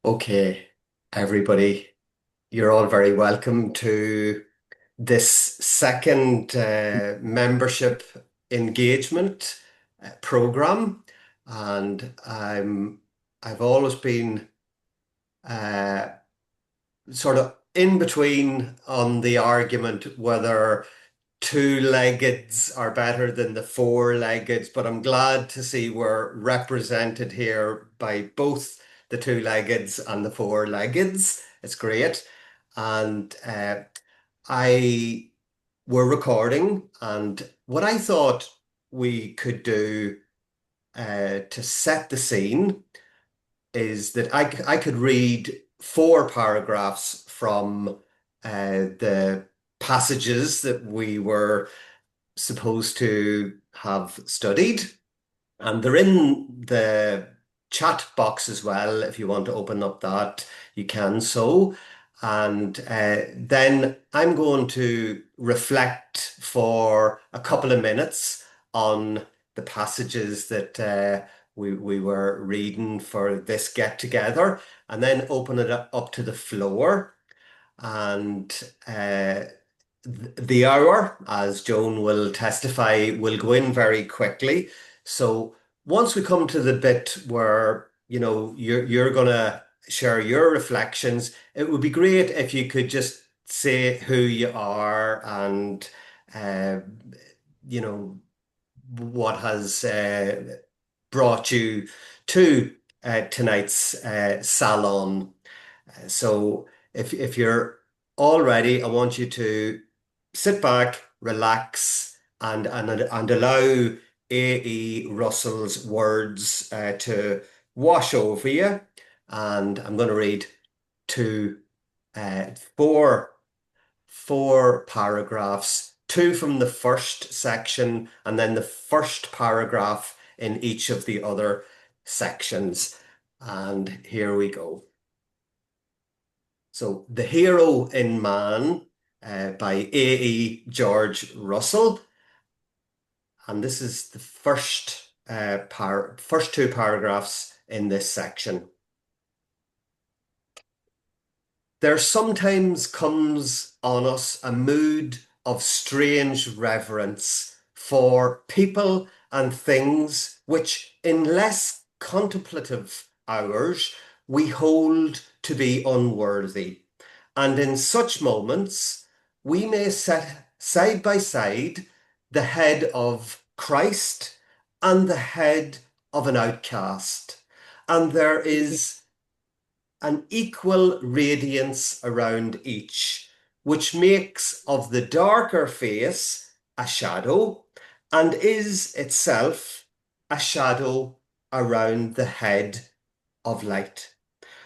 Okay, everybody, you're all very welcome to this second membership engagement program. And I've always been uh, sort of in between on the argument whether two-leggeds are better than the four-leggeds, but I'm glad to see we're represented here by both the two-leggeds and the four-leggeds. It's great. And I were recording, and what I thought we could do to set the scene is that I could read four paragraphs from the passages that we were supposed to have studied. And they're in the chat box as well. If you want to open up that, you can so. And then I'm going to reflect for a couple of minutes on the passages that we were reading for this get together, and then open it up to the floor. And the hour, as Joan will testify, will go in very quickly. So once we come to the bit where, you're gonna share your reflections, it would be great if you could just say who you are and uh, you know what has brought you to tonight's salon. So if you're all ready, I want you to sit back, relax, and allow A.E. Russell's words to wash over you. And I'm going to read two, uh, four, four paragraphs, two from the first section, and then the first paragraph in each of the other sections. And here we go. So, The Hero in Man by A.E. George Russell. And this is the first two paragraphs in this section. There sometimes comes on us a mood of strange reverence for people and things which, in less contemplative hours, we hold to be unworthy. And in such moments, we may set side by side the head of Christ and the head of an outcast. And there is an equal radiance around each, which makes of the darker face a shadow and is itself a shadow around the head of light.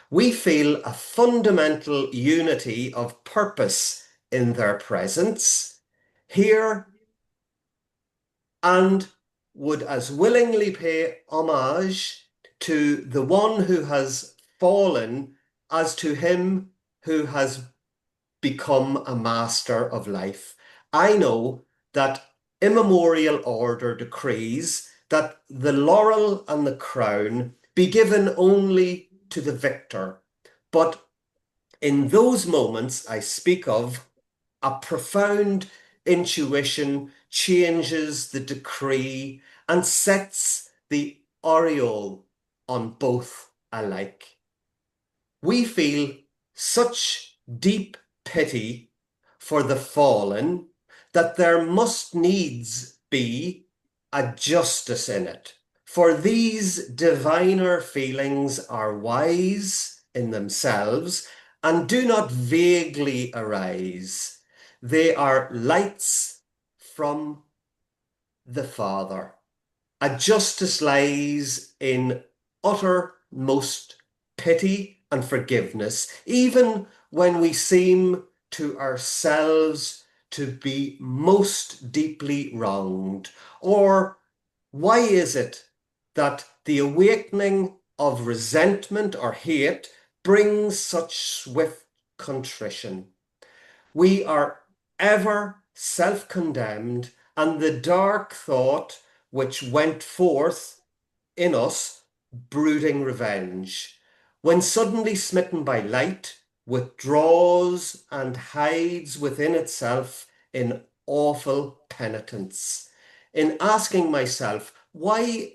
We feel a fundamental unity of purpose in their presence here and would as willingly pay homage to the one who has fallen as to him who has become a master of life. I know that immemorial order decrees that the laurel and the crown be given only to the victor. But in those moments I speak of, a profound intuition changes the decree and sets the aureole on both alike. We feel such deep pity for the fallen that there must needs be a justice in it. For these diviner feelings are wise in themselves and do not vaguely arise. They are lights from the Father. A justice lies in uttermost pity and forgiveness, even when we seem to ourselves to be most deeply wronged. Or why is it that the awakening of resentment or hate brings such swift contrition? We are ever self-condemned, and the dark thought which went forth in us brooding revenge. when suddenly smitten by light, withdraws and hides within itself in awful penitence, in asking myself why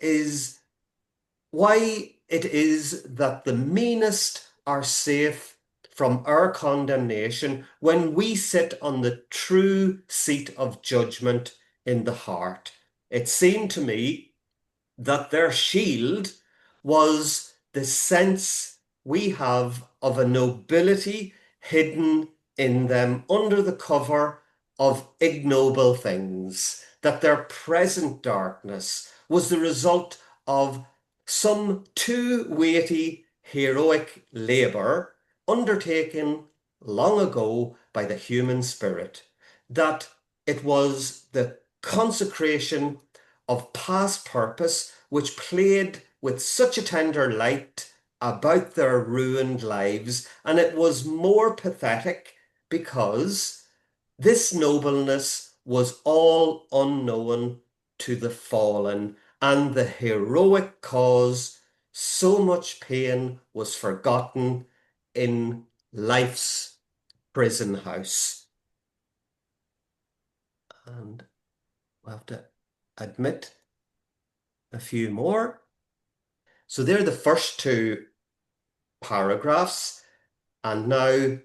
it is that the meanest are safe from our condemnation when we sit on the true seat of judgment in the heart. It seemed to me that their shield was the sense we have of a nobility hidden in them under the cover of ignoble things, that their present darkness was the result of some too weighty heroic labour undertaken long ago by the human spirit, that it was the consecration of past purpose which played with such a tender light about their ruined lives, and it was more pathetic because this nobleness was all unknown to the fallen, and the heroic cause, so much pain was forgotten in life's prison house. And we have to admit a few more. So they're the first two paragraphs, and now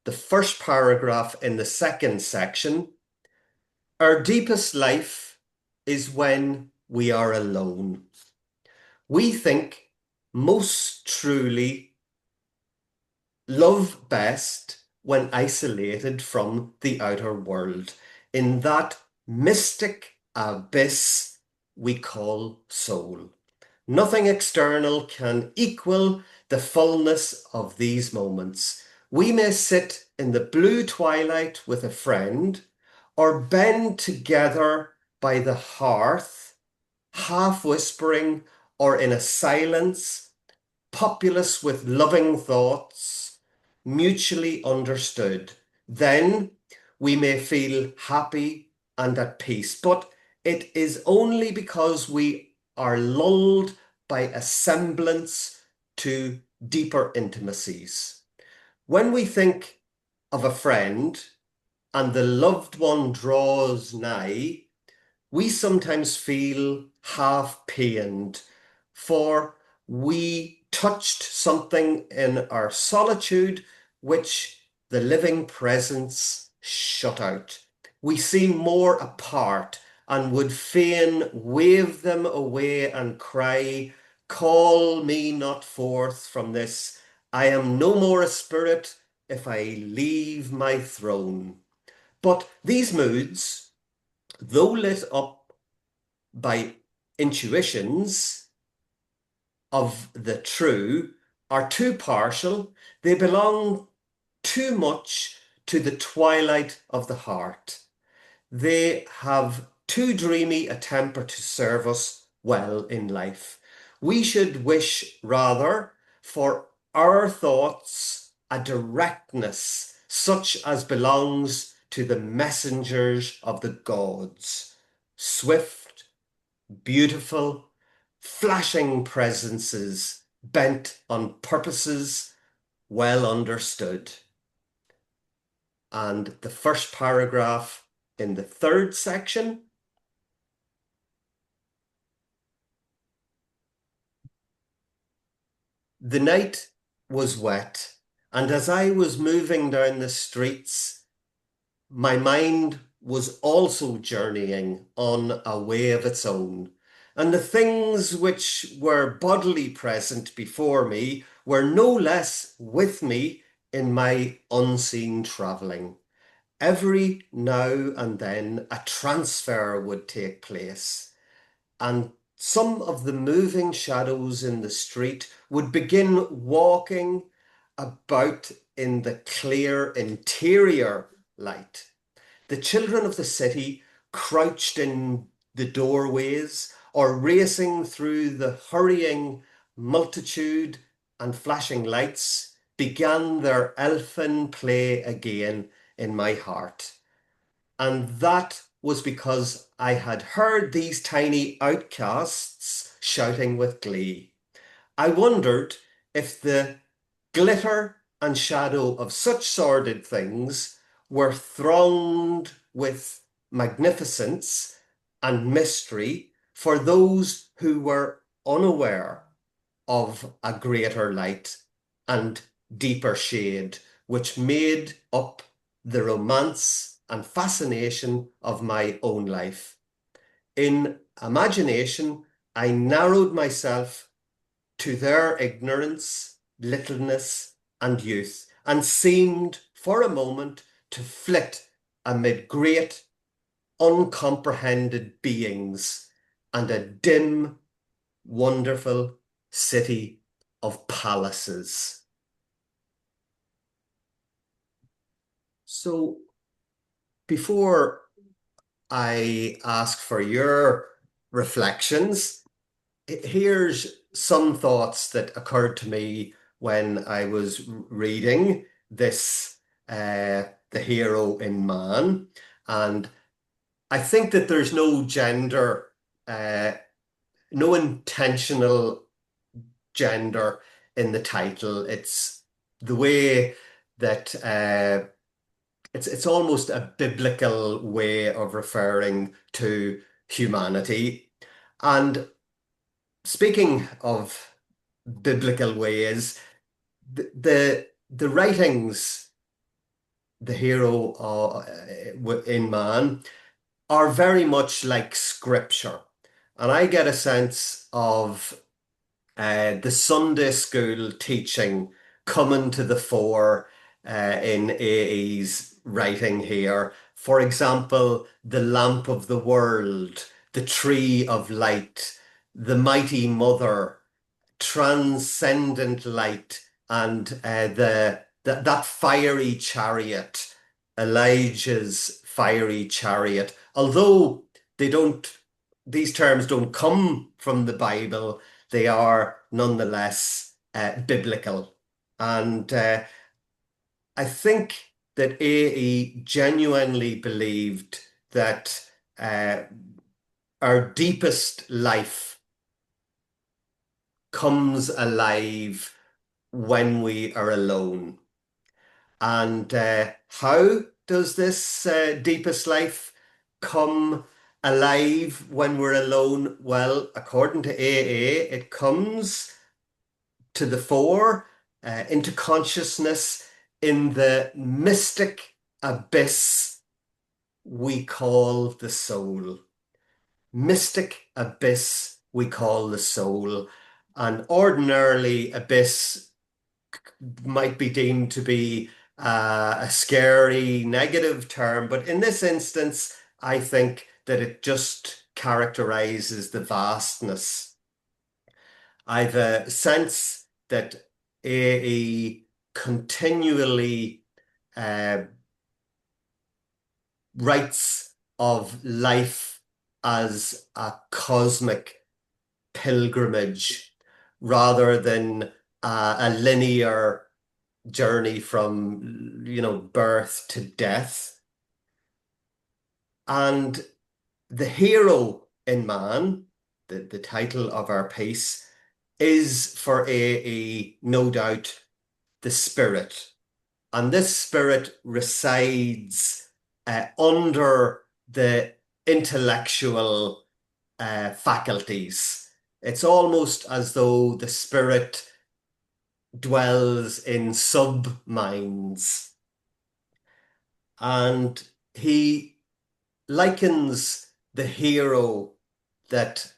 the first paragraph in the second section. Our deepest life is when we are alone. We think most truly love best when isolated from the outer world, in that mystic abyss we call soul. Nothing external can equal the fullness of these moments. We may sit in the blue twilight with a friend, or bend together by the hearth, half whispering or in a silence, populous with loving thoughts, mutually understood. Then we may feel happy and at peace, but it is only because we are lulled by a semblance to deeper intimacies. When we think of a friend and the loved one draws nigh, we sometimes feel half pained, for we touched something in our solitude which the living presence shut out. We seem more apart and would fain wave them away and cry, "Call me not forth from this. I am no more a spirit if I leave my throne." But these moods, though lit up by intuitions of the true, are too partial. They belong too much to the twilight of the heart. They have too dreamy a temper to serve us well in life. We should wish rather for our thoughts a directness such as belongs to the messengers of the gods, swift, beautiful, flashing presences bent on purposes well understood. And the first paragraph in the third section. The night was wet, and as I was moving down the streets, my mind was also journeying on a way of its own. And the things which were bodily present before me were no less with me in my unseen travelling. Every now and then a transfer would take place, and some of the moving shadows in the street would begin walking about in the clear interior light. The children of the city, crouched in the doorways or racing through the hurrying multitude and flashing lights, began their elfin play again in my heart. And that was because I had heard these tiny outcasts shouting with glee. I wondered if the glitter and shadow of such sordid things were thronged with magnificence and mystery for those who were unaware of a greater light and deeper shade, which made up the romance and fascination of my own life. In imagination, I narrowed myself to their ignorance, littleness, and youth, and seemed for a moment to flit amid great, uncomprehended beings and a dim, wonderful city of palaces. So, before I ask for your reflections, here's some thoughts that occurred to me when I was reading this, The Hero in Man. And I think that there's no gender, uh, no intentional gender in the title. It's the way that it's almost a biblical way of referring to humanity. And speaking of biblical ways, the writings, the hero in man, are very much like scripture. And I get a sense of the Sunday school teaching coming to the fore in AE's writing here. For example, the lamp of the world, the tree of light, the mighty mother, transcendent light, and that fiery chariot, Elijah's fiery chariot. Although they don't, these terms don't come from the Bible, they are nonetheless biblical. And I think that AE genuinely believed that uh, our deepest life comes alive when we are alone. And how does this deepest life come alive when we're alone? Well, according to AA, it comes to the fore, into consciousness in the mystic abyss we call the soul. Mystic abyss we call the soul. And ordinarily, abyss might be deemed to be a scary, negative term, but in this instance, I think that it just characterizes the vastness. I've a sense that AE continually uh, writes of life as a cosmic pilgrimage rather than a linear journey from, birth to death. And the hero in man, the title of our piece, is for AE, no doubt, the spirit. And this spirit resides under the intellectual faculties. It's almost as though the spirit dwells in sub-minds. And he likens the hero that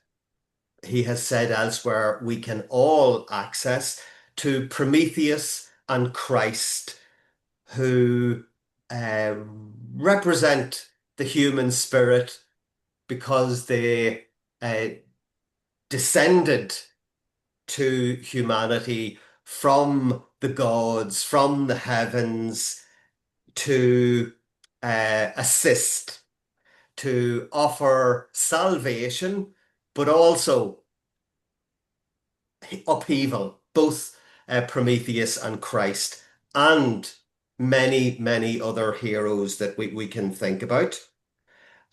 he has said elsewhere we can all access to Prometheus and Christ, who uh, represent the human spirit because they uh, descended to humanity from the gods, from the heavens, to assist, to offer salvation, but also upheaval, both Prometheus and Christ, and many, many other heroes that we can think about.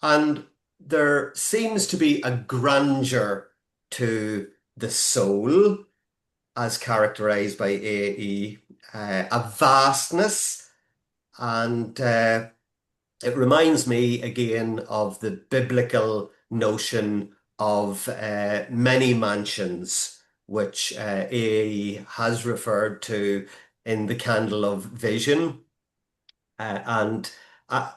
And there seems to be a grandeur to the soul, as characterized by AE. a vastness, and it reminds me again of the biblical notion of many mansions, which A has referred to in the Candle of Vision. And uh,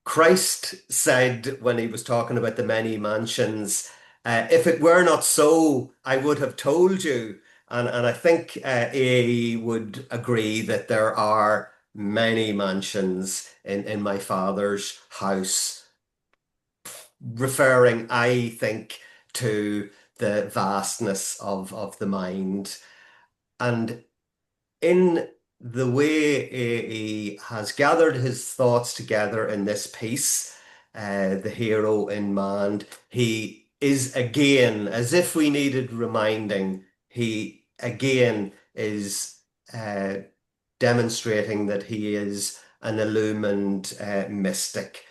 Christ said when he was talking about the many mansions, if it were not so, I would have told you. And I think A would agree that there are many mansions in my father's house, referring, I think, to the vastness of the mind. And in the way he has gathered his thoughts together in this piece, the hero in man, he is again, as if we needed reminding, he again is demonstrating that he is an illumined mystic.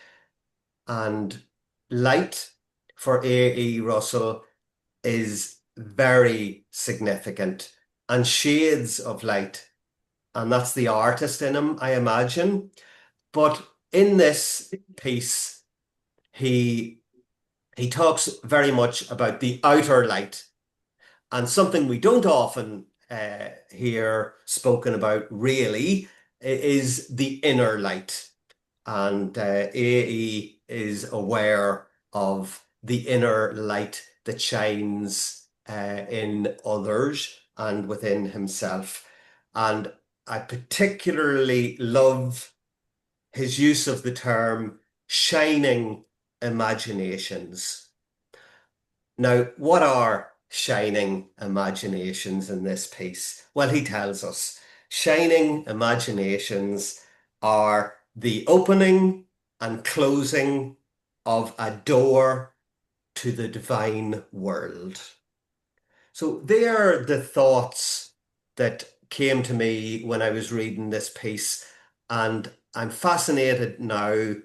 And light for A.E. Russell is very significant, and shades of light, and that's the artist in him, I imagine. But in this piece, he he talks very much about the outer light, and something we don't often hear spoken about really is the inner light. And AE is aware of the inner light that shines in others and within himself. And I particularly love his use of the term shining imaginations. Now, what are shining imaginations in this piece? Well, he tells us shining imaginations are the opening and closing of a door to the divine world. So they are the thoughts that came to me when I was reading this piece, and I'm fascinated now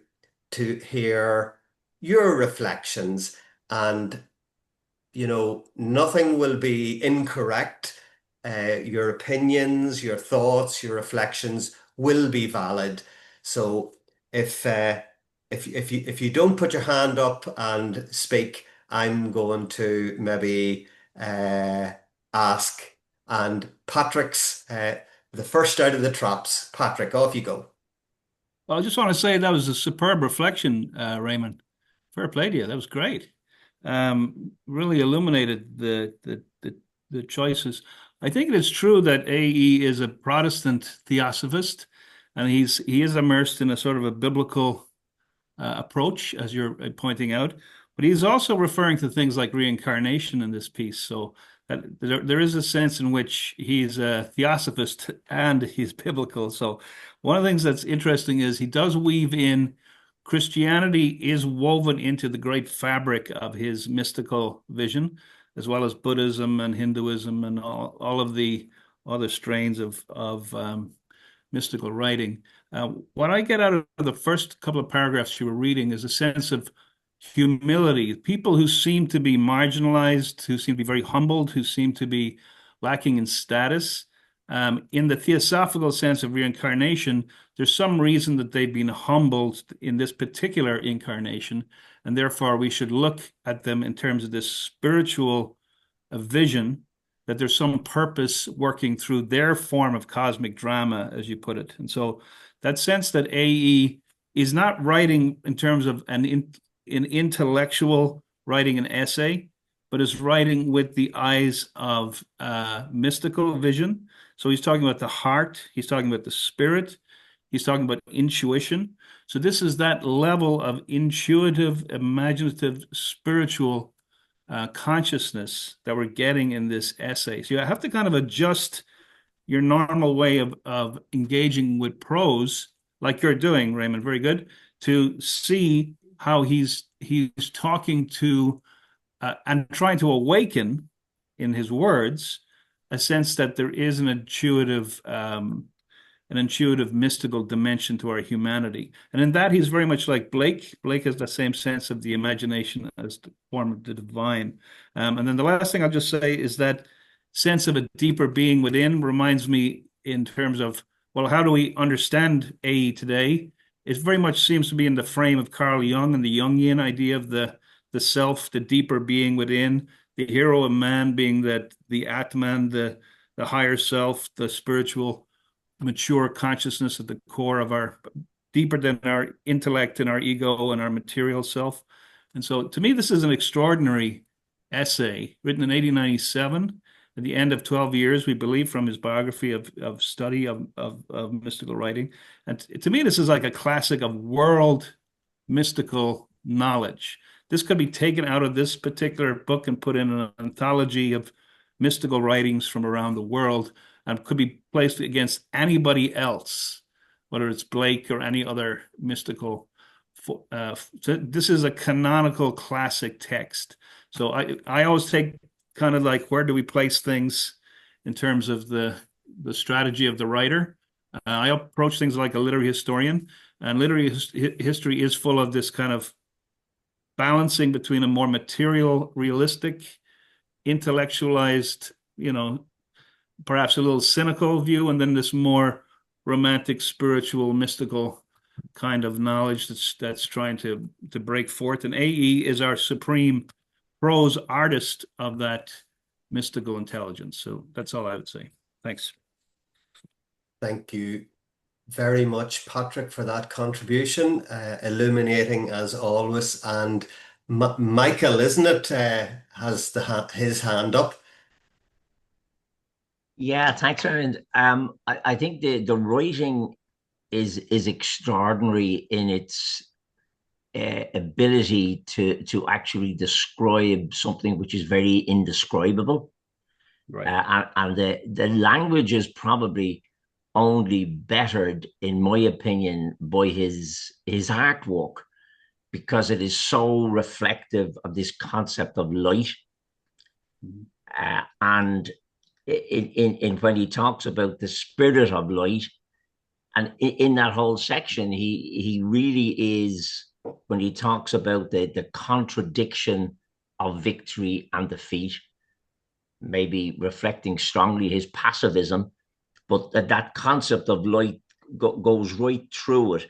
to hear your reflections. And nothing will be incorrect. Your opinions, your thoughts, your reflections will be valid. So if if you don't put your hand up and speak, I'm going to maybe ask. And Patrick's the first out of the traps. Patrick, off you go. Well, I just want to say that was a superb reflection, Raymond. Fair play to you. That was great. Really illuminated the choices. I think it is true that AE is a Protestant theosophist, and he is immersed in a sort of a biblical approach, as you're pointing out. But he's also referring to things like reincarnation in this piece. So that there is a sense in which he's a theosophist and he's biblical. So one of the things that's interesting is he does weave in Christianity is woven into the great fabric of his mystical vision, as well as Buddhism and Hinduism and all of the other strains of mystical writing. What I get out of the first couple of paragraphs you were reading is a sense of humility. People who seem to be marginalized, who seem to be very humbled, who seem to be lacking in status. In the theosophical sense of reincarnation, there's some reason that they've been humbled in this particular incarnation, and therefore we should look at them in terms of this spiritual vision, that there's some purpose working through their form of cosmic drama, as you put it. And so that sense that AE is not writing in terms of an intellectual writing an essay, but is writing with the eyes of mystical vision. So he's talking about the heart, he's talking about the spirit, he's talking about intuition. So this is that level of intuitive, imaginative, spiritual consciousness that we're getting in this essay. So you have to kind of adjust your normal way of engaging with prose, like you're doing, Raymond, very good, to see how he's talking to and trying to awaken in his words a sense that there is an intuitive mystical dimension to our humanity. And in that, he's very much like Blake. Blake has the same sense of the imagination as the form of the divine. And then the last thing I'll just say is that sense of a deeper being within reminds me in terms of, well, how do we understand AE today? It very much seems to be in the frame of Carl Jung and the Jungian idea of the self, the deeper being within, the hero of man being that the Atman, the higher self, the spiritual, mature consciousness at the core of our deeper than our intellect and our ego and our material self. And so to me, this is an extraordinary essay written in 1897 at the end of 12 years, we believe, from his biography of study of mystical writing. And to me, this is like a classic of world mystical knowledge. This could be taken out of this particular book and put in an anthology of mystical writings from around the world and could be placed against anybody else, whether it's Blake or any other mystical. So this is a canonical classic text. So I always take kind of like where do we place things in terms of the strategy of the writer. I approach things like a literary historian, and literary history is full of this kind of balancing between a more material, realistic, intellectualized, perhaps a little cynical view, and then this more romantic, spiritual, mystical kind of knowledge that's trying to break forth. And AE is our supreme prose artist of that mystical intelligence. So that's all I would say. Thanks. Thank you very much, Patrick, for that contribution, illuminating as always. And Michael, isn't it, has his hand up? Yeah, thanks, Aaron. I think the writing is extraordinary in its ability to actually describe something which is very indescribable. Right. And the language is probably only bettered, in my opinion, by his artwork because it is so reflective of this concept of light. And in when he talks about the spirit of light, and in that whole section, he really is, when he talks about the contradiction of victory and defeat, maybe reflecting strongly his pacifism, but that concept of light goes right through it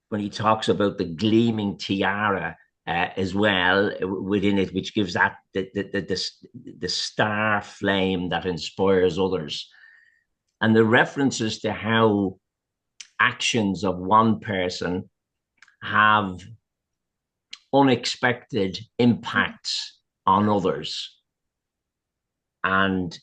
when he talks about the gleaming tiara as well within it, which gives that the star flame that inspires others. And the references to how actions of one person have unexpected impacts on others. And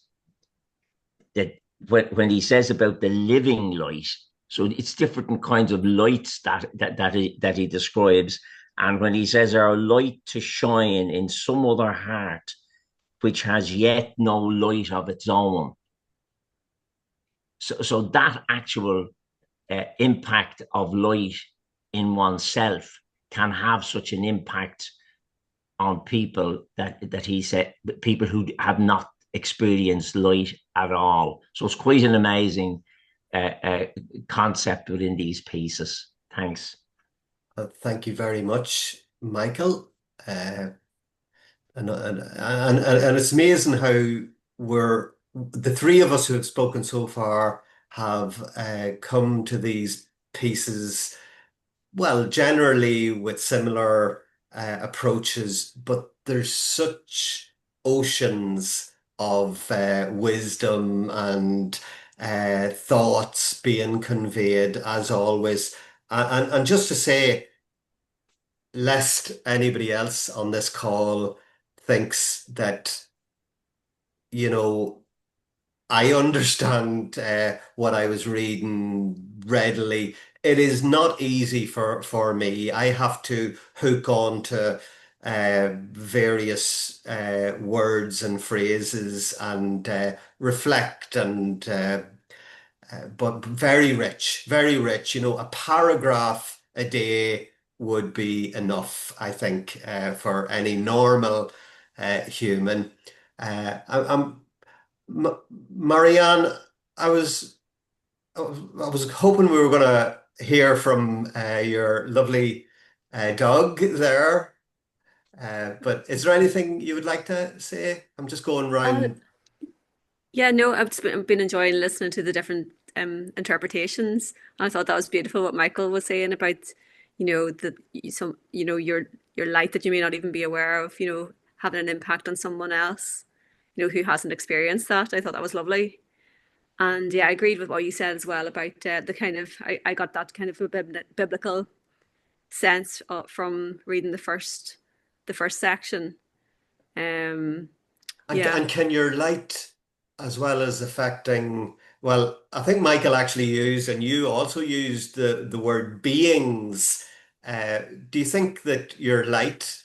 that when he says about the living light, so it's different kinds of lights that he describes. And when he says our light to shine in some other heart, which has yet no light of its own. So that actual impact of light in oneself can have such an impact on people that he said, people who have not experienced light at all. So it's quite an amazing concept within these pieces. Thanks. Thank you very much, Michael. And it's amazing how the three of us who have spoken so far have come to these pieces, well, generally with similar approaches, but there's such oceans of wisdom and thoughts being conveyed as always. And just to say, lest anybody else on this call thinks that, you know, I understand what I was reading readily. It is not easy for me. I have to hook on to various words and phrases and reflect and but very rich, very rich. You know, a paragraph a day would be enough, I think, for any normal human. I'm Marianne, I was I was hoping we were going to hear from your lovely dog there. But is there anything you would like to say? I'm just going Uh, round. Yeah, no, I've just been enjoying listening to the different interpretations. And I thought that was beautiful what Michael was saying about, that some, your light that you may not even be aware of, having an impact on someone else, who hasn't experienced that. I thought that was lovely. And yeah, I agreed with what you said as well about the kind of I got that kind of a biblical sense from reading the first section. Um, yeah, And can your light, as well as affecting, well, I think Michael actually used, and you also used the word beings. Do you think that your light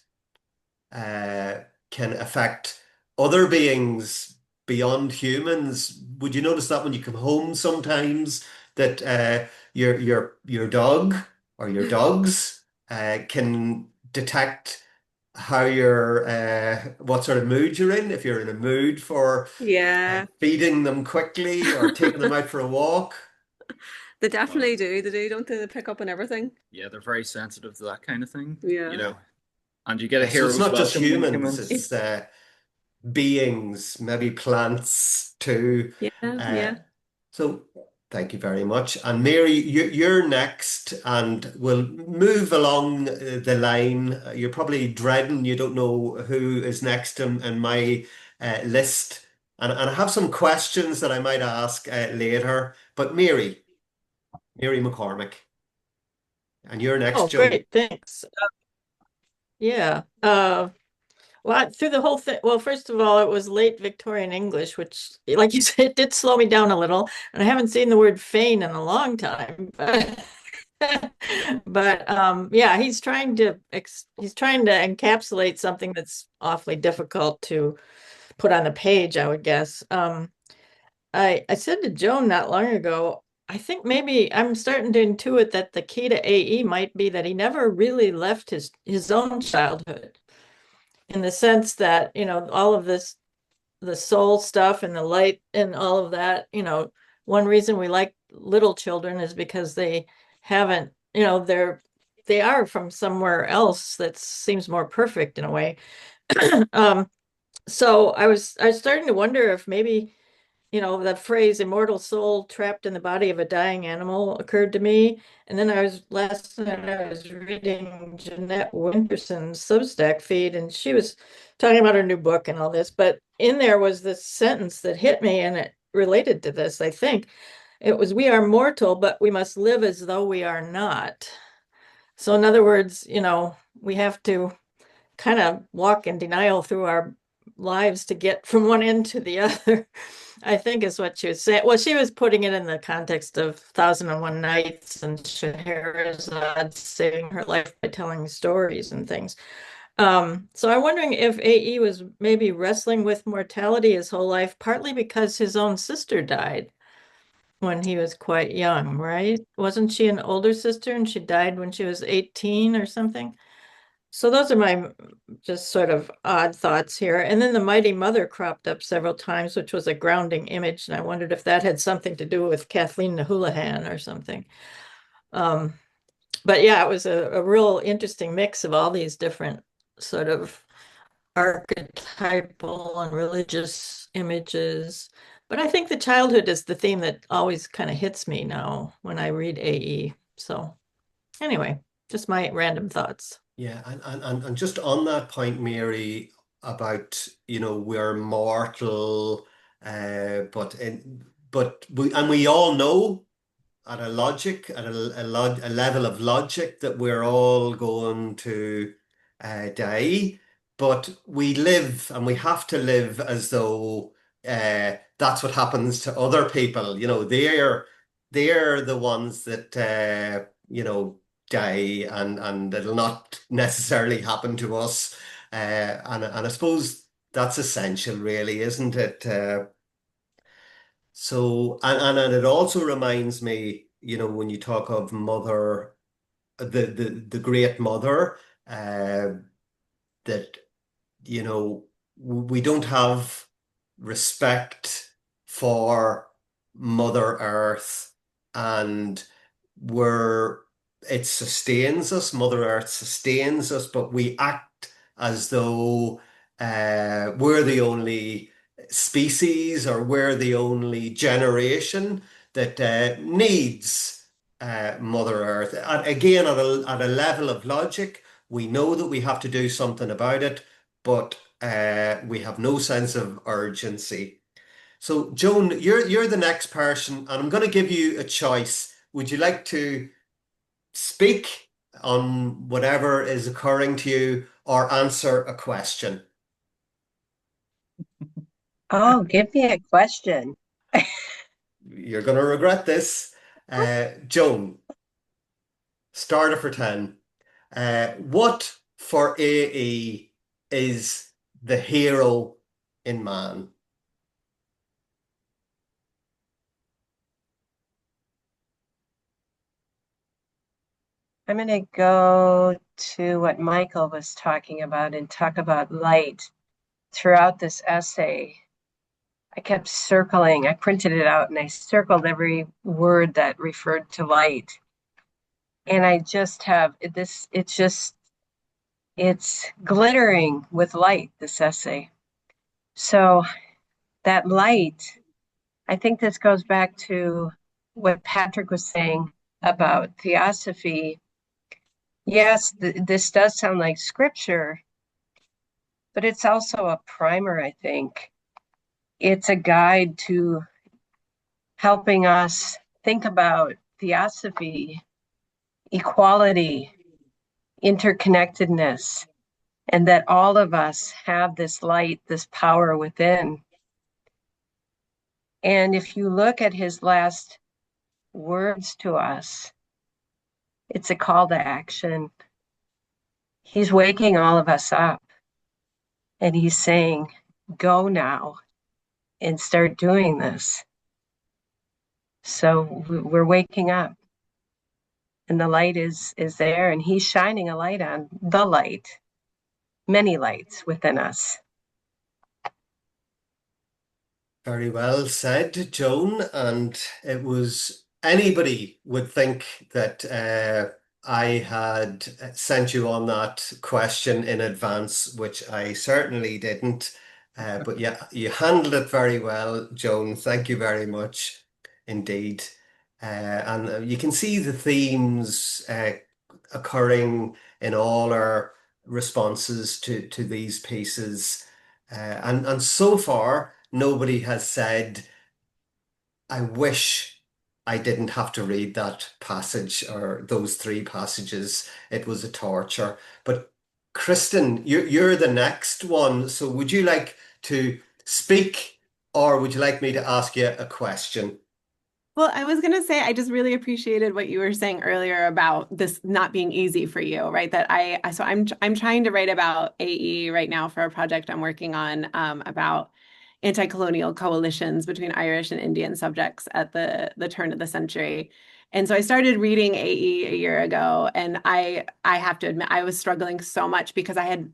uh, can affect other beings beyond humans? Would you notice that when you come home sometimes that your dog or your dogs can detect how you're what sort of mood you're in, if you're in a mood for yeah, feeding them quickly or taking them out for a walk? they Uh, definitely do. They do, don't they? They pick up on everything. yeah, they're very sensitive to that kind of thing, Yeah, And you get a So it's hero's not just welcome when you come humans, in. it's beings, maybe plants too. yeah, Uh, yeah. so thank you very much. And Mary, you're next, and we'll move along the line. You're probably dreading you don't know who is next in my list. And I have some questions that I might ask later. But Mary McCormick, and you're next, Oh, Joe. great. Thanks. Yeah. Well, through the whole thing, well, first of all, it was late Victorian English, which, like you said, it did slow me down a little. And I haven't seen the word feign in a long time. But yeah, he's trying to encapsulate something that's awfully difficult to put on the page, I would guess. I said to Joan not long ago, I think maybe I'm starting to intuit that the key to AE might be that he never really left his own childhood, in the sense that, all of this, the soul stuff and the light and all of that, one reason we like little children is because they haven't, they are from somewhere else that seems more perfect in a way. Um, so I was starting to wonder if maybe, that phrase immortal soul trapped in the body of a dying animal occurred to me. And then last night I was reading Jeanette Winterson's Substack feed, and she was talking about her new book and all this. But in there was this sentence that hit me, and it related to this, I think. It was, "We are mortal, but we must live as though we are not." So, in other words, we have to kind of walk in denial through our lives to get from one end to the other. I think is what she was saying. Well, she was putting it in the context of Thousand and One Nights and Scheherazade saving her life by telling stories and things. So I'm wondering if AE was maybe wrestling with mortality his whole life, partly because his own sister died when he was quite young, right? Wasn't she an older sister and she died when she was 18 or something? So those are my just sort of odd thoughts here. And then the Mighty Mother cropped up several times, which was a grounding image. And I wondered if that had something to do with Kathleen the Houlihan or something. Um, but yeah, it was a real interesting mix of all these different sort of archetypal and religious images. But I think the childhood is the theme that always kind of hits me now when I read AE. So anyway, just my random thoughts. Yeah, and just on that point, Mary, about we're mortal, but we all know at a logic at a level of logic that we're all going to die, but we live and we have to live as though that's what happens to other people. They're the ones that die, and it'll not necessarily happen to us. And I suppose that's essential, really, isn't it? And it also reminds me, when you talk of mother, the great mother, that we don't have respect for Mother Earth, and we're it sustains us. Mother Earth sustains us, but we act as though we're the only species, or we're the only generation that needs Mother Earth. And again, at a level of logic, we know that we have to do something about it, but we have no sense of urgency. So, Joan, you're the next person, and I'm going to give you a choice. Would you like to speak on whatever is occurring to you, or answer a question? Oh, give me a question. You're going to regret this. Joan, starter for 10. What for AE is the hero in man? I'm going to go to what Michael was talking about and talk about light. Throughout this essay, I kept circling. I printed it out and I circled every word that referred to light. And I just have this, it's glittering with light, this essay. So that light, I think this goes back to what Patrick was saying about theosophy. Yes, this does sound like scripture, but it's also a primer, I think. It's a guide to helping us think about theosophy, equality, interconnectedness, and that all of us have this light, this power within. And if you look at his last words to us, it's a call to action. He's waking all of us up and he's saying, go now and start doing this. So we're waking up and the light is there, and he's shining a light on the light, many lights within us. Very well said, Joan. And it was anybody would think that I had sent you on that question in advance, which I certainly didn't. But yeah, you handled it very well, Joan. Thank you very much indeed. And you can see the themes occurring in all our responses to these pieces. And so far, nobody has said, I wish I didn't have to read that passage or those three passages. It was a torture. But Kristen, you're the next one. So would you like to speak, or would you like me to ask you a question? Well, I was going to say, I just really appreciated what you were saying earlier about this not being easy for you, right? That I'm trying to write about AE right now for a project I'm working on about anti-colonial coalitions between Irish and Indian subjects at the turn of the century. And so I started reading AE a year ago, and I have to admit I was struggling so much because I had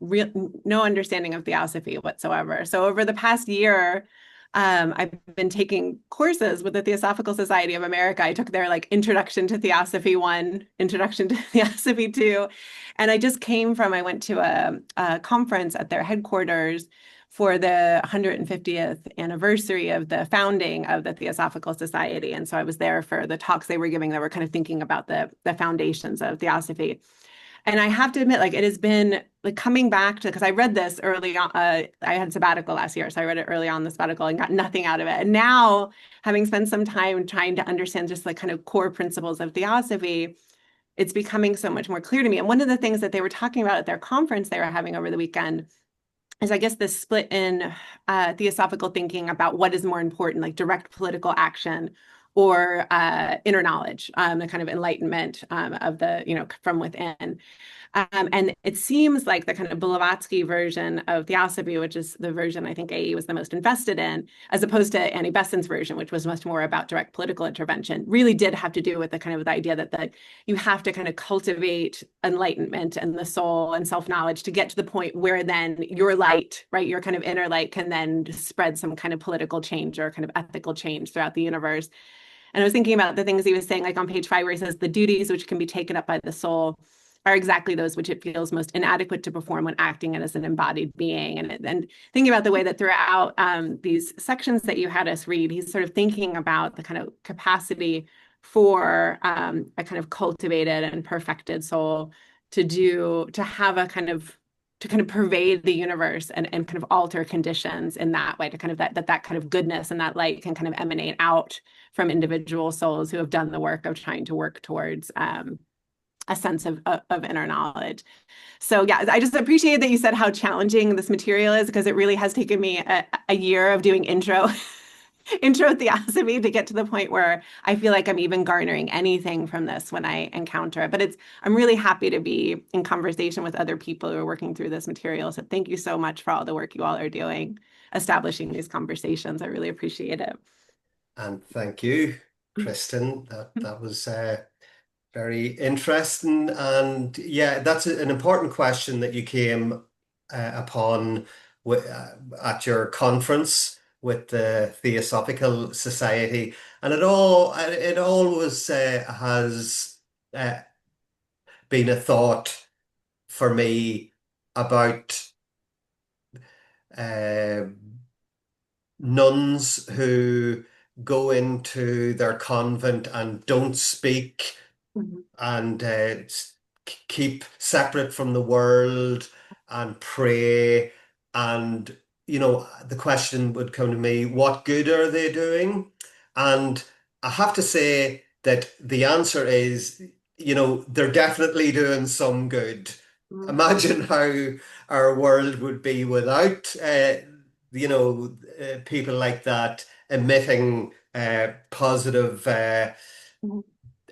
no understanding of theosophy whatsoever. So over the past year, I've been taking courses with the Theosophical Society of America. I took their like Introduction to Theosophy 1, Introduction to Theosophy 2. And I went to a conference at their headquarters for the 150th anniversary of the founding of the Theosophical Society. And so I was there for the talks they were giving that were kind of thinking about the foundations of theosophy. And I have to admit, like, it has been like coming back to, because I read this early on, I had sabbatical last year, so I read it early on the sabbatical and got nothing out of it. And now, having spent some time trying to understand just like kind of core principles of theosophy, it's becoming so much more clear to me. And one of the things that they were talking about at their conference they were having over the weekend is, I guess, this split in theosophical thinking about what is more important, like direct political action or inner knowledge, the kind of enlightenment of the, from within. And it seems like the kind of Blavatsky version of theosophy, which is the version I think AE was the most invested in, as opposed to Annie Besant's version, which was much more about direct political intervention, really did have to do with the kind of the idea that you have to kind of cultivate enlightenment and the soul and self-knowledge to get to the point where then your light, right, your kind of inner light can then spread some kind of political change or kind of ethical change throughout the universe. And I was thinking about the things he was saying, like on page 5, where he says the duties which can be taken up by the soul are exactly those which it feels most inadequate to perform when acting as an embodied being. And thinking about the way that throughout these sections that you had us read, he's sort of thinking about the kind of capacity for a kind of cultivated and perfected soul to have a kind of to kind of pervade the universe and kind of alter conditions in that way, to kind of that kind of goodness and that light can kind of emanate out from individual souls who have done the work of trying to work towards a sense of inner knowledge. So yeah, I just appreciate that you said how challenging this material is, because it really has taken me a year of doing intro theosophy to get to the point where I feel like I'm even garnering anything from this when I encounter it. But I'm really happy to be in conversation with other people who are working through this material. So thank you so much for all the work you all are doing, establishing these conversations. I really appreciate it. And thank you, Kristen. That was very interesting. And yeah, that's an important question that you came upon at your conference with the Theosophical Society. And it always has been a thought for me about nuns who go into their convent and don't speak and keep separate from the world and pray. And, the question would come to me, what good are they doing? And I have to say that the answer is, they're definitely doing some good. Imagine how our world would be without, people like that emitting positive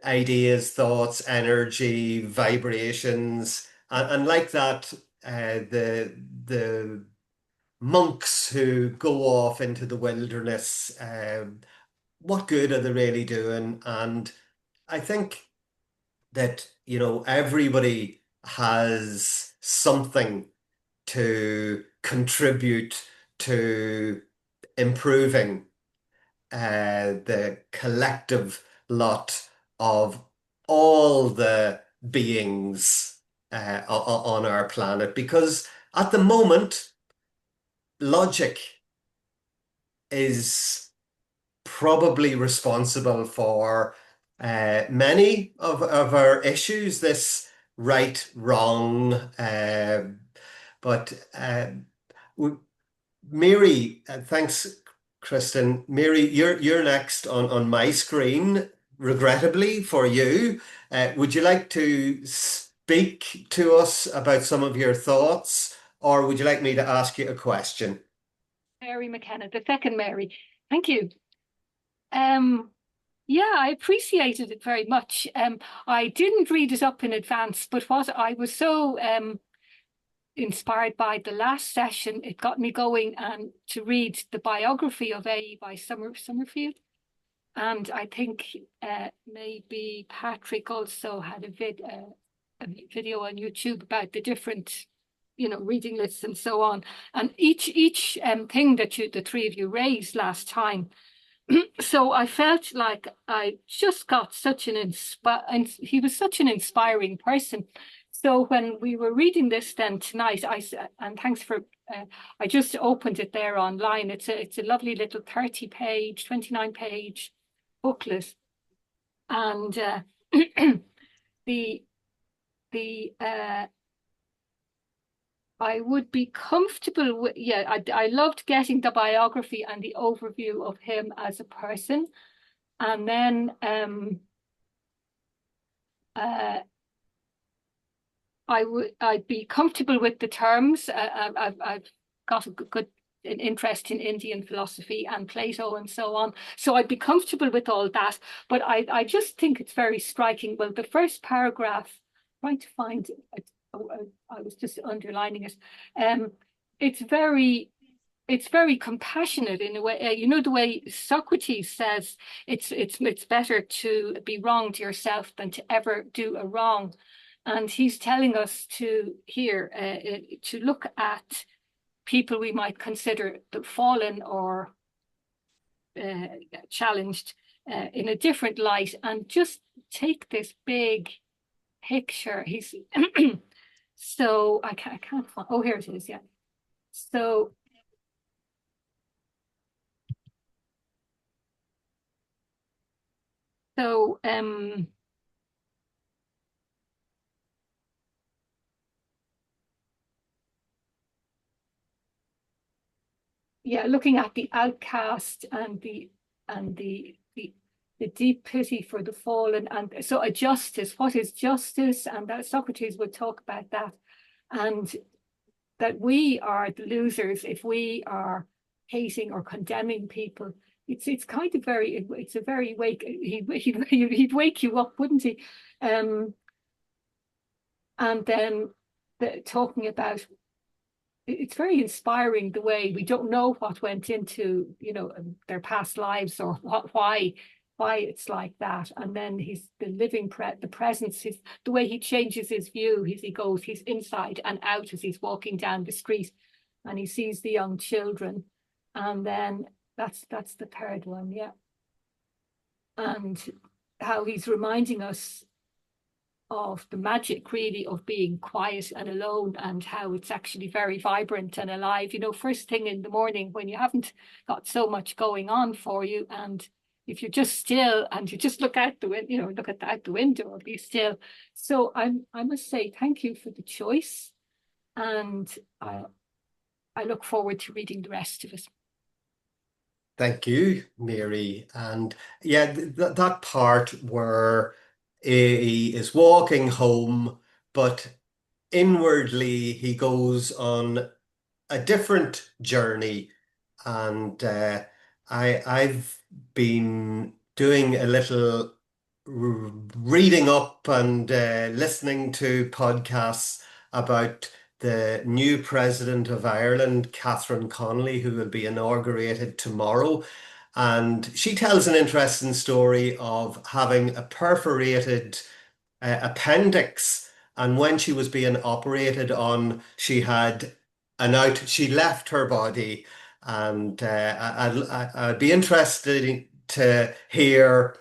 ideas, thoughts, energy, vibrations, and like that, the monks who go off into the wilderness, what good are they really doing? And I think that, everybody has something to contribute to improving the collective lot of all the beings on our planet. Because at the moment, logic is probably responsible for many of our issues, this right, wrong. But Mary, thanks, Kristen. Mary, you're next on my screen, regrettably for you. Would you like to speak to us about some of your thoughts, or would you like me to ask you a question? Mary McKenna, the second Mary. Thank you. Yeah, I appreciated it very much. I didn't read it up in advance, but what I was so inspired by the last session, it got me going to read the biography of A by Summerfield. And I think maybe Patrick also had a video on YouTube about the different, reading lists and so on. And each thing that the three of you raised last time. So I felt like I just got such and he was such an inspiring person. So when we were reading this then tonight, and thanks for, I just opened it there online. It's a lovely little 30-page, 29-page booklet, and I would be comfortable with, I loved getting the biography and the overview of him as a person. And then I'd be comfortable with the terms. I've got a good interest in Indian philosophy and Plato and so on. So I'd be comfortable with all that. But I just think it's very striking. Well, the first paragraph, trying to find it, I was just underlining it. It's very compassionate in a way. The way Socrates says it's better to be wrong to yourself than to ever do a wrong. And he's telling us to look at people we might consider the fallen or challenged in a different light, and just take this big picture. He's so I can't find. Oh, here it is. Yeah. So so yeah, looking at the outcast and the deep pity for the fallen, and so a justice. What is justice? And that Socrates would talk about that, and that we are the losers if we are hating or condemning people. It's kind of very, it's a very wake. He'd wake you up, wouldn't he? And then talking about, it's very inspiring the way we don't know what went into, their past lives, or why it's like that. And then he's the living the presence, the way he changes his view as he goes, he's inside and out as he's walking down the street, and he sees the young children. And then that's the third one, yeah. And how he's reminding us of the magic, really, of being quiet and alone, and how it's actually very vibrant and alive, first thing in the morning when you haven't got so much going on for you, and if you're just still and you just look out the window, out the window or be still. So I must say thank you for the choice, and I look forward to reading the rest of it. Thank you, Mary. And yeah, that part where he is walking home, but inwardly he goes on a different journey. And I've been doing a little reading up and listening to podcasts about the new president of Ireland, Catherine Connolly, who will be inaugurated tomorrow. And she tells an interesting story of having a perforated appendix. And when she was being operated on, she left her body. And I'd be interested to hear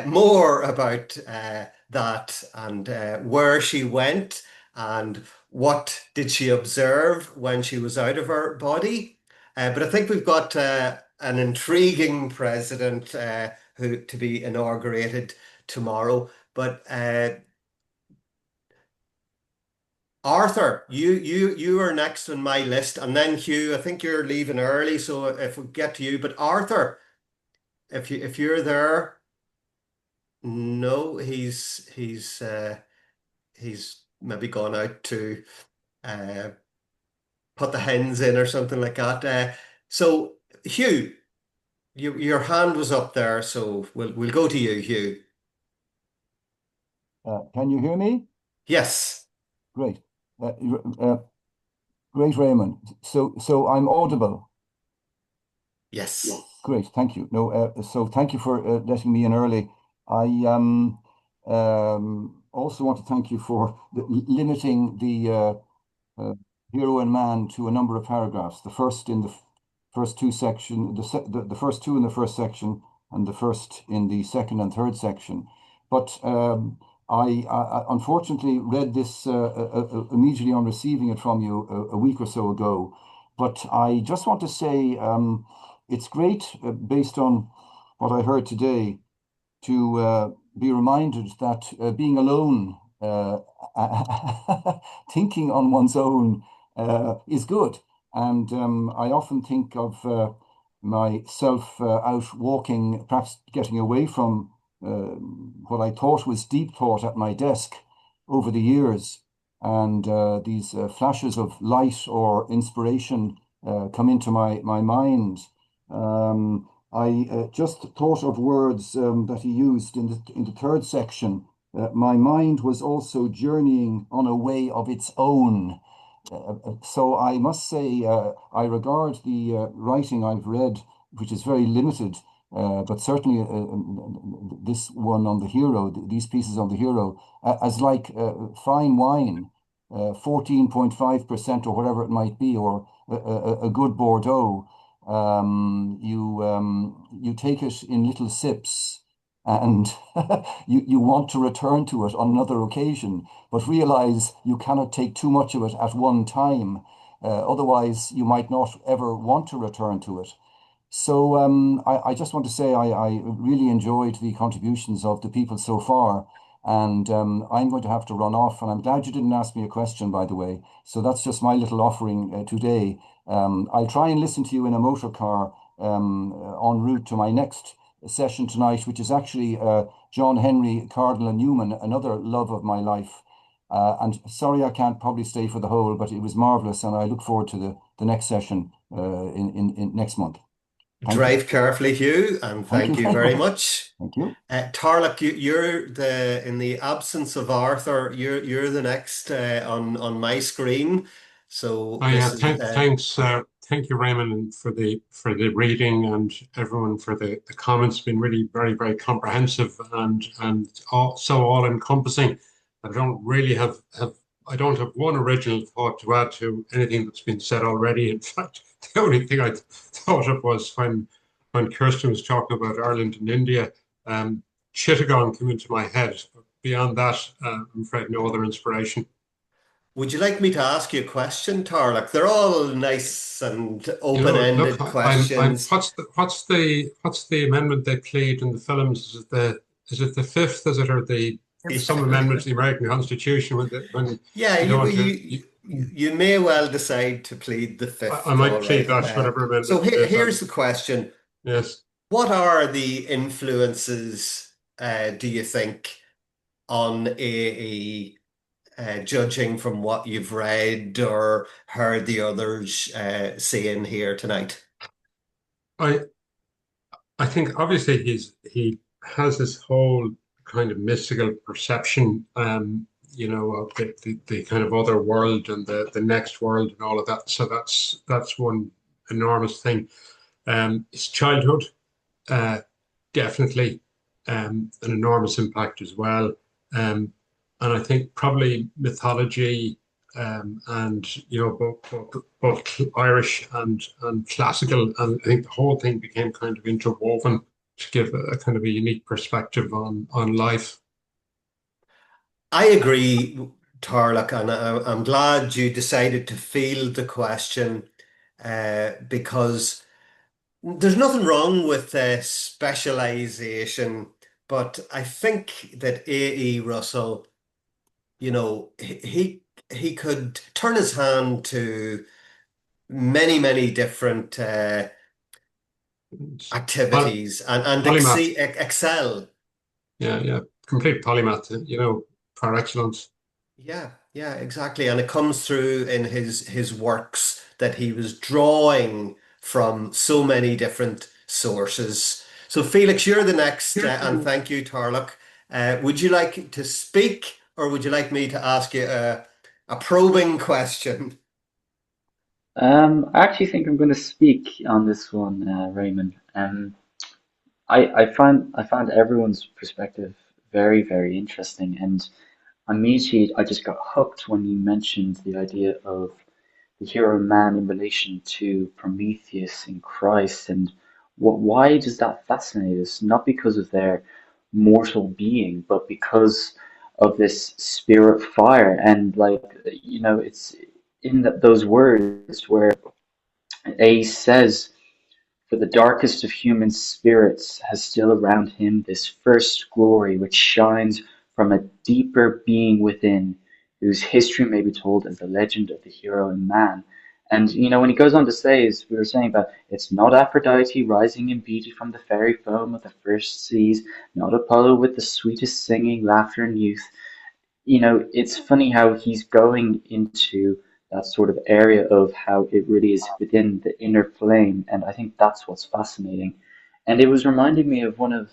more about that, and where she went, and what did she observe when she was out of her body. But I think we've got an intriguing president who to be inaugurated tomorrow. But Arthur, you are next on my list, and then Hugh. I think you're leaving early, so if we get to you, but Arthur, if you're there, no, he's maybe gone out to uh, put the hens in or something like that. So Hugh, your hand was up there, so we'll go to you, Hugh. Can you hear me? Yes. Great. Great, Réamonn. So I'm audible. Yes. Great, thank you. No, so thank you for letting me in early. I also want to thank you for limiting the hero and man to a number of paragraphs. The first in the first two section, the first two in the first section, and the first in the second and third section. But I unfortunately read this immediately on receiving it from you a week or so ago. But I just want to say it's great, based on what I heard today, to be reminded that being alone, thinking on one's own, is good. And I often think of myself out walking, perhaps getting away from what I thought was deep thought at my desk over the years. And these flashes of light or inspiration come into my mind. I just thought of words that he used in the third section. My mind was also journeying on a way of its own. So I must say, I regard the writing I've read, which is very limited, but certainly this one on the hero, these pieces on the hero, as like fine wine, 14.5% or whatever it might be, or a good Bordeaux. You take it in little sips, and you want to return to it on another occasion, but realize you cannot take too much of it at one time. Otherwise, you might not ever want to return to it. So I just want to say I really enjoyed the contributions of the people so far. And I'm going to have to run off. And I'm glad you didn't ask me a question, by the way. So that's just my little offering today. I'll try and listen to you in a motor car en route to my next session tonight, which is actually John Henry Cardinal Newman, another love of my life. And sorry, I can't probably stay for the whole, but it was marvelous. And I look forward to the next session in next month. Drive carefully, Hugh, and thank you very much. Thank you. Tarlac, you're in the absence of Arthur, you're the next on my screen. So thanks. Thank you, Réamonn, for the reading, and everyone for the comments. Been really very, very comprehensive and so all encompassing. I don't really have I don't have one original thought to add to anything that's been said already. In fact, the only thing I thought of was when Kirsten was talking about Ireland and India, Chittagong came into my head. But beyond that, I'm afraid no other inspiration. Would you like me to ask you a question, Tarlac? They're all nice and open-ended questions. What's the amendment they plead in the films? Is it the fifth? Is it, or some amendment to the American Constitution when yeah, you may well decide to plead the fifth. I might plead that, whatever amendment. So here's the question. Yes. What are the influences, do you think, on AE, judging from what you've read or heard the others saying here tonight? I think obviously he has this whole kind of mystical perception, you know, of the kind of other world and the next world and all of that. So that's one enormous thing. His childhood, definitely, an enormous impact as well. And I think probably mythology, and you know, both Irish and classical, and I think the whole thing became kind of interwoven to give a kind of a unique perspective on life. I agree, Tarlac, and I'm glad you decided to field the question, because there's nothing wrong with specialization, but I think that A.E. Russell, you know, he could turn his hand to many different activities and excel. Yeah, complete polymath, you know, par excellence. Yeah, exactly. And it comes through in his works that he was drawing from so many different sources. So Felix, you're the next, and thank you, Tarlac. Would you like to speak, or would you like me to ask you a probing question? I actually think I'm going to speak on this one, Réamonn. I found everyone's perspective very, very interesting, and immediately I just got hooked when you mentioned the idea of the hero man in relation to Prometheus in Christ, and why does that fascinate us? Not because of their mortal being, but because of this spirit fire, and like, you know, it's in those words where A says, "For the darkest of human spirits has still around him this first glory which shines from a deeper being within, whose history may be told as the legend of the hero and man." And you know, when he goes on to say, as we were saying about, it's not Aphrodite rising in beauty from the fairy foam of the first seas, not Apollo with the sweetest singing, laughter, and youth. You know, it's funny how he's going into that sort of area of how it really is within the inner flame, and I think that's what's fascinating. And it was reminding me of one of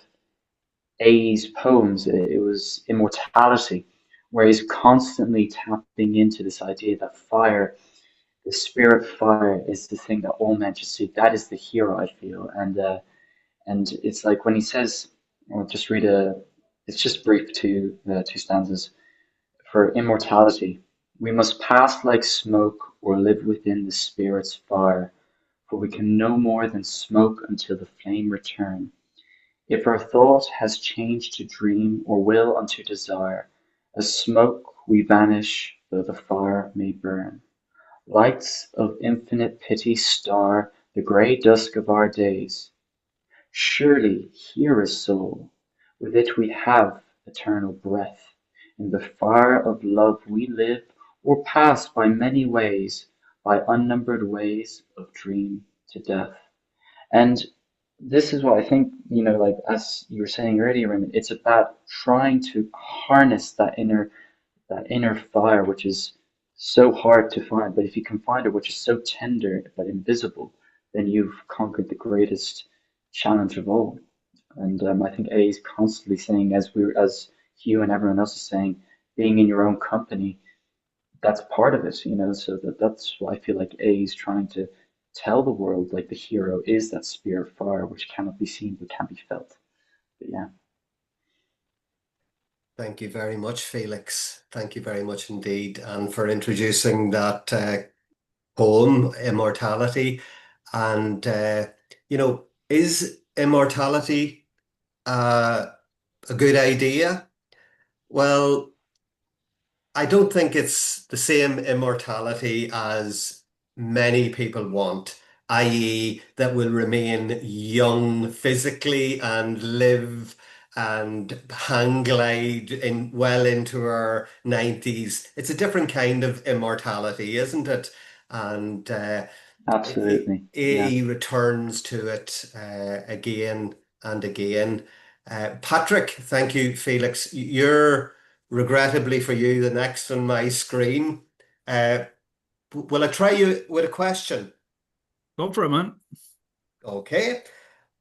A's poems. It was Immortality, where he's constantly tapping into this idea that fire, the spirit fire, is the thing that all men should see. That is the hero, I feel. And it's like when he says, I'll just read it's just brief, two stanzas. For immortality, we must pass like smoke or live within the spirit's fire, for we can no more than smoke until the flame return. If our thought has changed to dream or will unto desire, as smoke we vanish though the fire may burn. Lights of infinite pity star the grey dusk of our days. Surely here is soul, with it we have eternal breath. In the fire of love we live, or pass by many ways, by unnumbered ways of dream to death. And this is what I think, like as you were saying earlier, Raymond, it's about trying to harness that inner fire, which is so hard to find. But if you can find it, which is so tender but invisible, then you've conquered the greatest challenge of all. And I think A is constantly saying, as Hugh and everyone else is saying, being in your own company, that's part of it. So that's why I feel like A is trying to tell the world, like the hero is that spear of fire which cannot be seen but can be felt. But yeah. Thank you very much, Felix. Thank you very much indeed, and for introducing that poem, Immortality. And, is immortality a good idea? Well, I don't think it's the same immortality as many people want, i.e., that will remain young physically and live and hang glide in well into our 90s. It's a different kind of immortality, isn't it? And Absolutely. Yeah. AE returns to it again and again. Patrick, thank you, Felix. You're regrettably for you the next on my screen. Will I try you with a question? Go for it, man. Okay.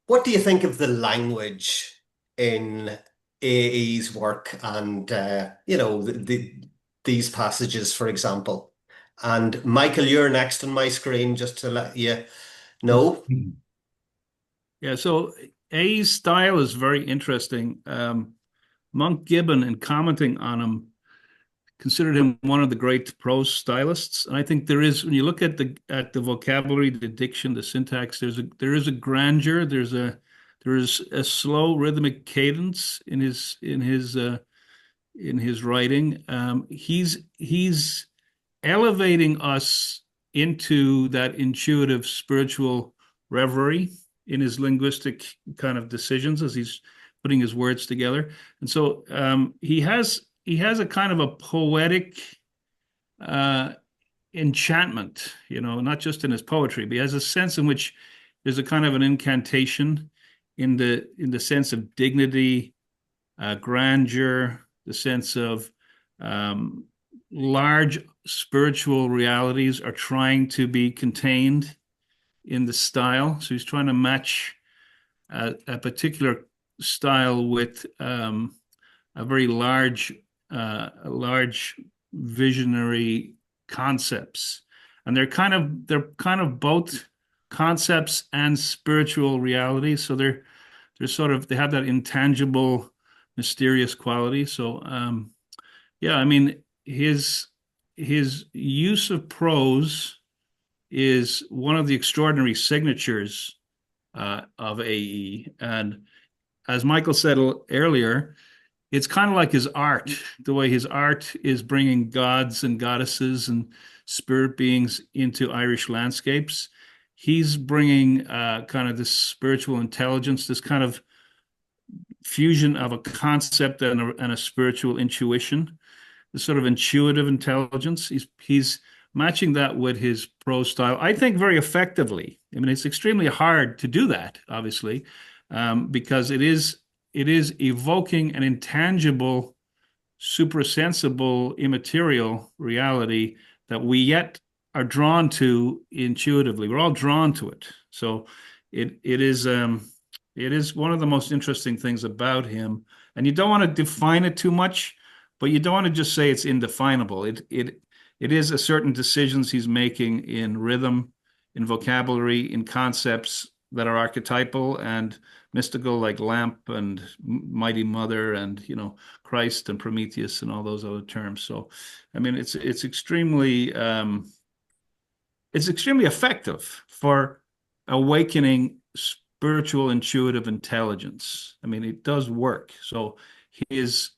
What do you think of the language in AE's work and, these passages, for example? And Michael, you're next on my screen, just to let you know. Yeah, so A's style is very interesting. Monk Gibbon, in commenting on him, considered him one of the great prose stylists. And I think there is, when you look at the vocabulary, the diction, the syntax, there is a grandeur, there is a slow rhythmic cadence in his writing. He's elevating us into that intuitive spiritual reverie in his linguistic kind of decisions as he's putting his words together. And so he has a kind of a poetic enchantment, not just in his poetry, but he has a sense in which there's a kind of an incantation in the sense of dignity, grandeur, the sense of large spiritual realities are trying to be contained in the style. So he's trying to match a particular style with a very large visionary concepts, and they're kind of both concepts and spiritual realities. So they're they have that intangible, mysterious quality. So yeah, I mean his use of prose is one of the extraordinary signatures of AE. And as Michael said earlier, it's kind of like his art, the way his art is bringing gods and goddesses and spirit beings into Irish landscapes. He's bringing kind of this spiritual intelligence, this kind of fusion of a concept and a spiritual intuition, this sort of intuitive intelligence. He's matching that with his prose style, I think, very effectively. I mean, it's extremely hard to do that, obviously, because it is evoking an intangible, suprasensible, immaterial reality that we yet are drawn to intuitively. We're all drawn to it. So it is one of the most interesting things about him. And you don't want to define it too much, but you don't want to just say it's indefinable. It is a certain decisions he's making in rhythm, in vocabulary, in concepts that are archetypal and mystical, like lamp and mighty mother and Christ and Prometheus and all those other terms. So I mean it's extremely effective for awakening spiritual intuitive intelligence. I mean, it does work. So his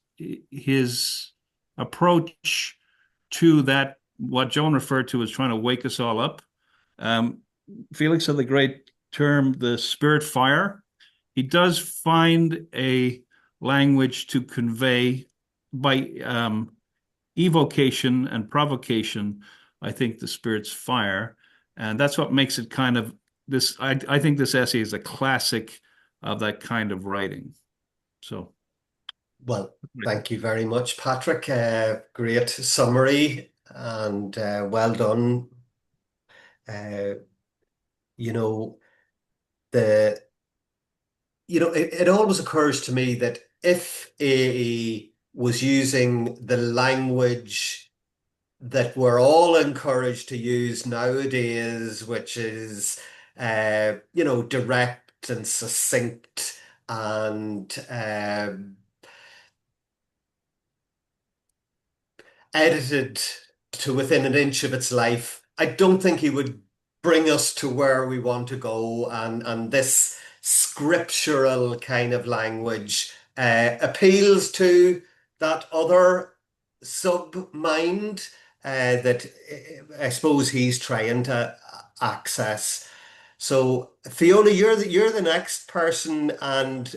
his approach to that, what Joan referred to as trying to wake us all up. Um, Felix had the great term, the spirit fire. He does find a language to convey by evocation and provocation, I think, the spirit's fire. And that's what makes it kind of this. I think this essay is a classic of that kind of writing. So, Well, thank you very much, Patrick. Great summary and well done. Uh, you know, the it always occurs to me that if AE was using the language that we're all encouraged to use nowadays, which is direct and succinct and edited to within an inch of its life, I don't think he would bring us to where we want to go. And this scriptural kind of language appeals to that other sub mind that I suppose he's trying to access. So Fiona, you're the next person, and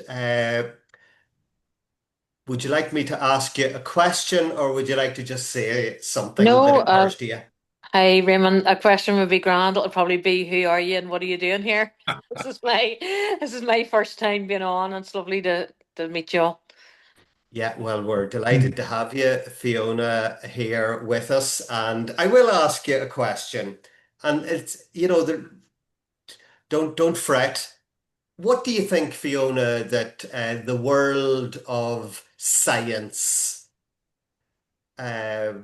would you like me to ask you a question, or would you like to just say something that No, occurs to you? hi Raymond. A question would be grand. It'll probably be, who are you and what are you doing here? This is my first time being on, and it's lovely to meet you all. Yeah, well, we're delighted to have you, Fiona, here with us. And I will ask you a question. And it's, don't fret. What do you think, Fiona, that the world of science, uh,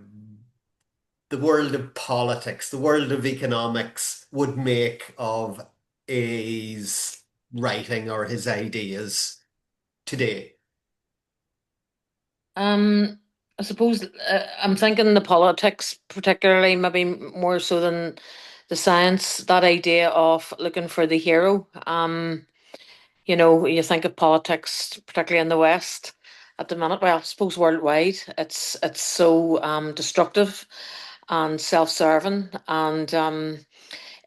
the world of politics, the world of economics would make of his writing or his ideas today? I suppose I'm thinking the politics, particularly, maybe more so than the science, that idea of looking for the hero. You think of politics, particularly in the West at the minute, well, I suppose worldwide, it's so destructive and self-serving, and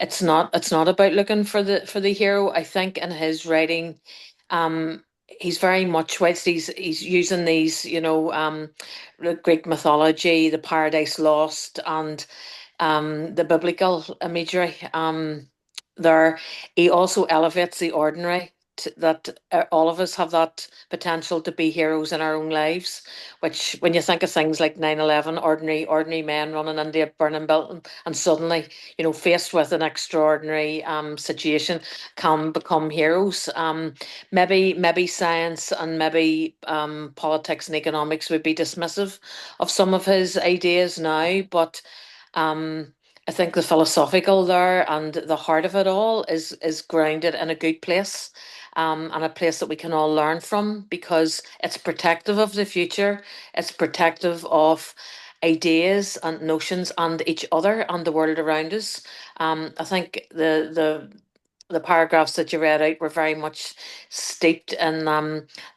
it's not about looking for the hero. I think in his writing, he's very much, whilst he's using these, the Greek mythology, the Paradise Lost, and the biblical imagery. There, he also elevates the ordinary. That all of us have that potential to be heroes in our own lives. Which, when you think of things like 9/11, ordinary men running into a burning building, and suddenly, faced with an extraordinary situation, can become heroes. Maybe science and maybe politics and economics would be dismissive of some of his ideas now, but I think the philosophical there and the heart of it all is grounded in a good place, and a place that we can all learn from, because it's protective of the future, it's protective of ideas and notions and each other and the world around us. I think the paragraphs that you read out were very much steeped in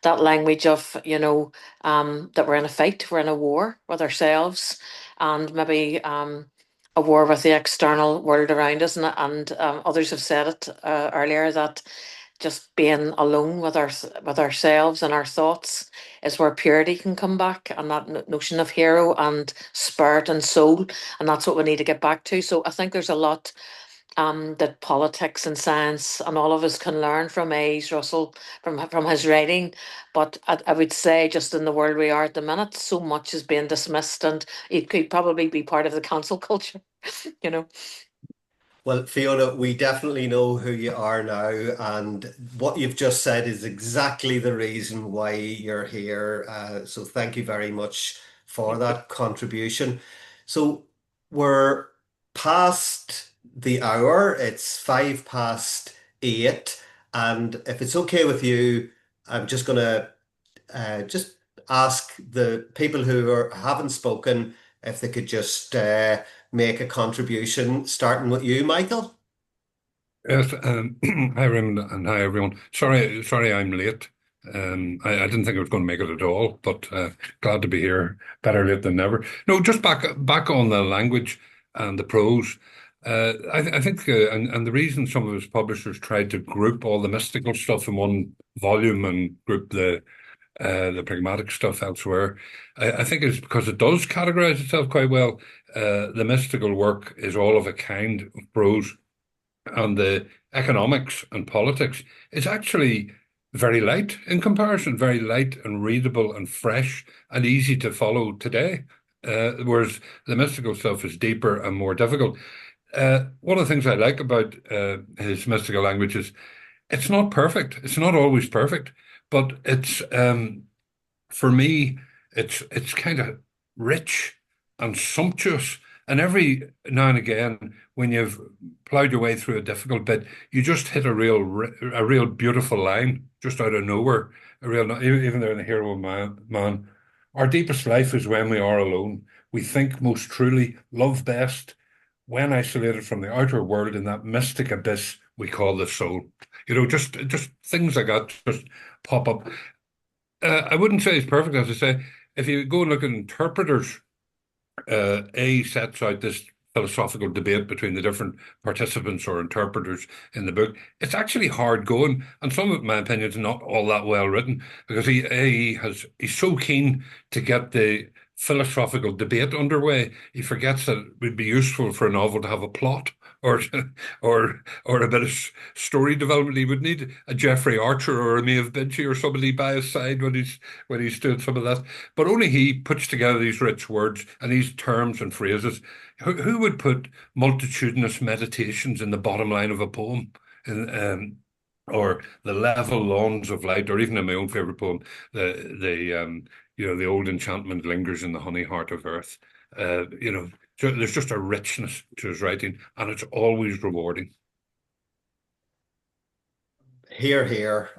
that language of, that we're in a fight, we're in a war with ourselves, and maybe a war with the external world around us. And others have said it earlier, that just being alone with ourselves and our thoughts is where purity can come back, and that notion of hero and spirit and soul, and that's what we need to get back to. So I think there's a lot that politics and science and all of us can learn from A's Russell, from his writing. But I would say, just in the world we are at the minute, so much is being dismissed, and it could probably be part of the cancel culture, you know. Well, Fiona, we definitely know who you are now, and what you've just said is exactly the reason why you're here. So thank you very much for that contribution. So we're past the hour. It's 8:05, and if it's okay with you, I'm just gonna just ask the people haven't spoken if they could just make a contribution, starting with you, Michael. Yes, hi Raymond and hi everyone. Sorry I'm late. I didn't think I was going to make it at all, but glad to be here. Better late than never. No, just back on the language and the prose. I think, and the reason some of his publishers tried to group all the mystical stuff in one volume and group the pragmatic stuff elsewhere, I think it's because it does categorize itself quite well. The mystical work is all of a kind of prose, and the economics and politics is actually very light in comparison, very light and readable and fresh and easy to follow today. Whereas the mystical stuff is deeper and more difficult. One of the things I like about his mystical language is it's not perfect. It's not always perfect, but it's for me, it's kind of rich and sumptuous. And every now and again, when you've plowed your way through a difficult bit, you just hit a real beautiful line just out of nowhere. Even there in the hero man, our deepest life is when we are alone. We think most truly, love best, when isolated from the outer world in that mystic abyss we call the soul. Just things like that just pop up. I wouldn't say it's perfect, as I say. If you go and look at interpreters, A sets out this philosophical debate between the different participants or interpreters in the book. It's actually hard going, and some of my opinion is not all that well written because he's so keen to get the philosophical debate underway. He forgets that it would be useful for a novel to have a plot or or a bit of story development. He would need a Jeffrey Archer or a Maeve Binchy or somebody by his side when he's doing some of that. But only he puts together these rich words and these terms and phrases. Who would put multitudinous meditations in the bottom line of a poem? Or the level lawns of light, or even in my own favorite poem, the old enchantment lingers in the honey heart of earth. So there's just a richness to his writing, and it's always rewarding. Hear, hear.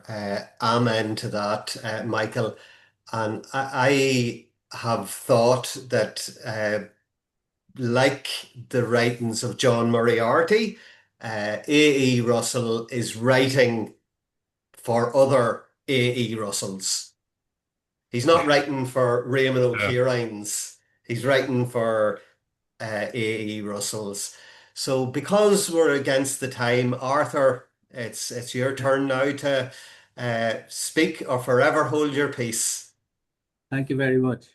Amen to that, Michael. And I have thought that, like the writings of John Moriarty, A.E. Russell is writing for other A.E. Russells. He's not writing for Réamonn O'Ciaráin's. He's writing for A.E. Russell's. So because we're against the time, Arthur, it's your turn now to speak or forever hold your peace. Thank you very much.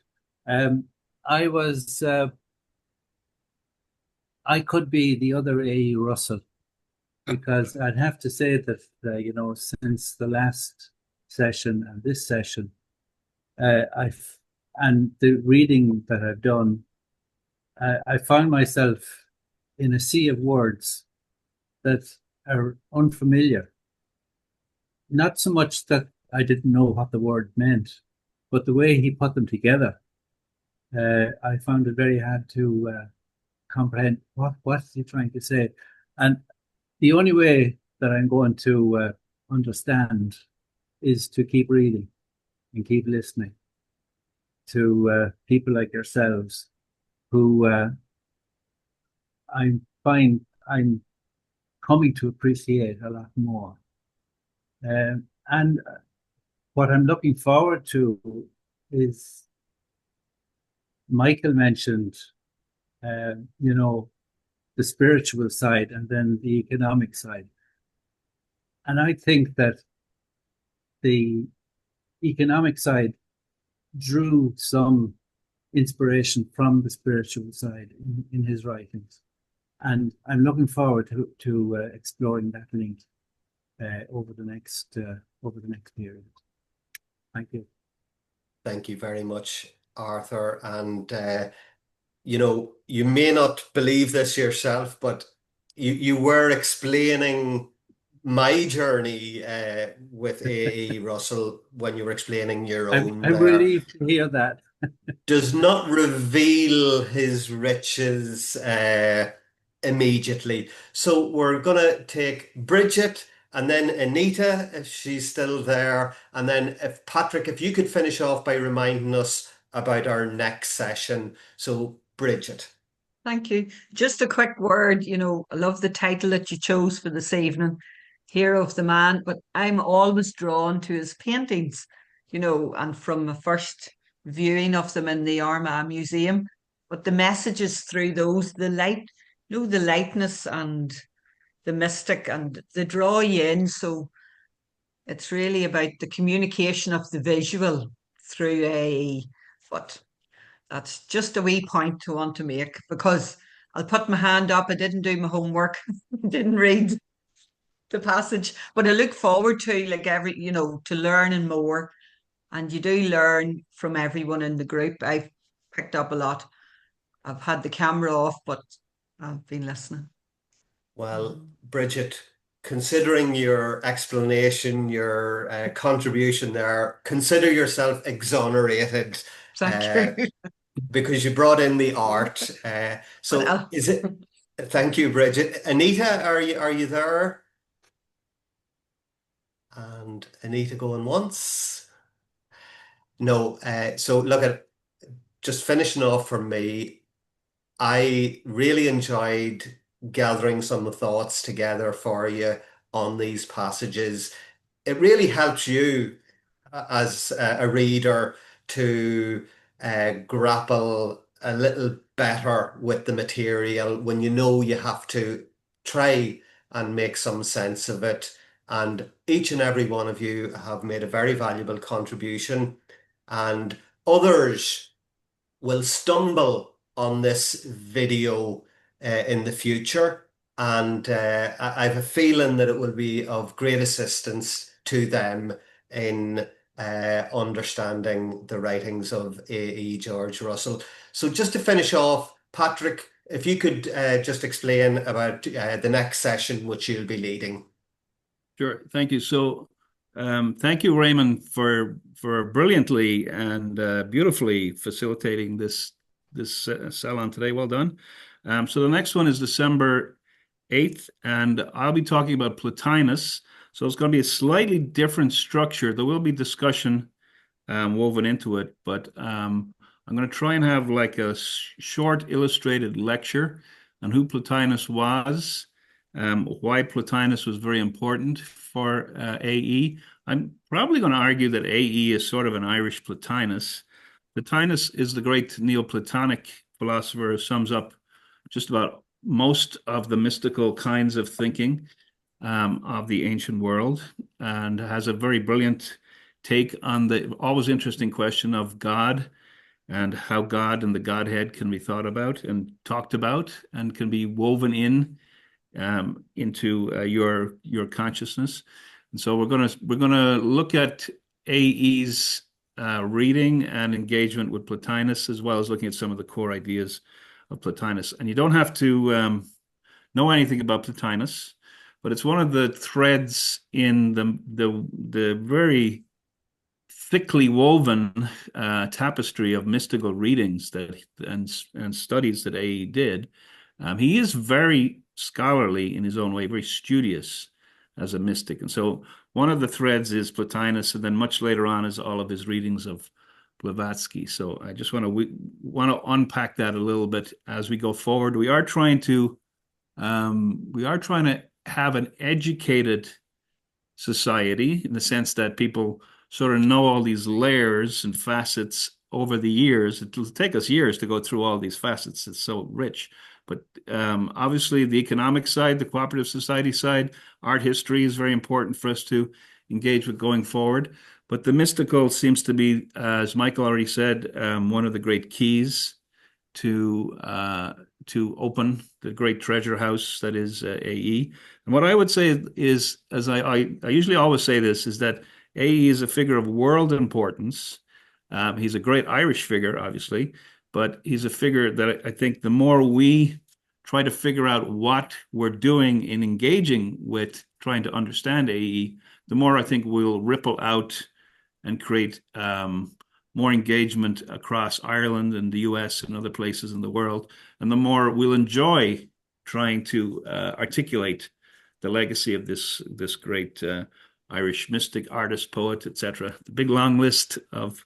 I was I could be the other A.E. Russell because I'd have to say that since the last session and this session, and the reading that I've done, I found myself in a sea of words that are unfamiliar. Not so much that I didn't know what the word meant, but the way he put them together, I found it very hard to comprehend what is he trying to say. And the only way that I'm going to understand is to keep reading and keep listening to people like yourselves who I find I'm coming to appreciate a lot more. And what I'm looking forward to is Michael mentioned, the spiritual side and then the economic side. And I think that the economic side drew some inspiration from the spiritual side in his writings. And I'm looking forward to exploring that link over the next period. Thank you. Thank you very much, Arthur. And you may not believe this yourself, but you were explaining my journey with A.E. Russell when you were explaining your own. I'm relieved to hear that. Does not reveal his riches immediately. So we're going to take Bridget and then Anita, if she's still there. And then if Patrick, if you could finish off by reminding us about our next session. So Bridget. Thank you. Just a quick word, I love the title that you chose for this evening, Hero of the Man, but I'm always drawn to his paintings, and from a first viewing of them in the Armagh Museum, but the messages through those, the light, the lightness and the mystic, and they draw you in. So it's really about the communication of the visual through AE. But that's just a wee point to want to make, because I'll put my hand up. I didn't do my homework, didn't read the passage, but I look forward to to learning more. And you do learn from everyone in the group. I've picked up a lot. I've had the camera off, but I've been listening. Well, Bridget, considering your explanation, your contribution there, consider yourself exonerated. Thank you. Because you brought in the art. So is it? Thank you, Bridget. Anita, are you there? And Anita going once. No. So look at just finishing off for me. I really enjoyed gathering some thoughts together for you on these passages. It really helps you as a reader to grapple a little better with the material when you know you have to try and make some sense of it. And each and every one of you have made a very valuable contribution, and others will stumble on this video in the future. And I have a feeling that it will be of great assistance to them in understanding the writings of A.E. George Russell. So just to finish off, Patrick, if you could just explain about the next session which you'll be leading. Sure, thank you. So thank you, Réamonn, for brilliantly and beautifully facilitating this salon today. Well done. So the next one is December 8th, and I'll be talking about Plotinus. So it's going to be a slightly different structure. There will be discussion woven into it, but I'm going to try and have like a short illustrated lecture on who Plotinus was, why Plotinus was very important for AE. I'm probably going to argue that AE is sort of an Irish Plotinus. Plotinus is the great Neoplatonic philosopher who sums up just about most of the mystical kinds of thinking of the ancient world, and has a very brilliant take on the always interesting question of God and how God and the Godhead can be thought about and talked about and can be woven into your consciousness. And so we're gonna look at AE's reading and engagement with Plotinus, as well as looking at some of the core ideas of Plotinus. And you don't have to know anything about Plotinus, but it's one of the threads in the very thickly woven tapestry of mystical readings and studies that AE did. He is very scholarly in his own way, very studious as a mystic. And so one of the threads is Plotinus, and then much later on is all of his readings of Blavatsky. So I just want to unpack that a little bit as we go forward. We are trying to have an educated society, in the sense that people sort of know all these layers and facets over the years. It'll take us years to go through all these facets. It's so rich. But obviously the economic side, the cooperative society side, art history is very important for us to engage with going forward. But the mystical seems to be, as Michael already said, one of the great keys to open the great treasure house that is AE. And what I would say is, as I usually always say this, is that AE is a figure of world importance. He's a great Irish figure, obviously, but he's a figure that I think the more we try to figure out what we're doing in engaging with trying to understand AE, the more I think we'll ripple out and create more engagement across Ireland and the US and other places in the world, and the more we'll enjoy trying to articulate the legacy of this great Irish mystic, artist, poet, etc. The big long list of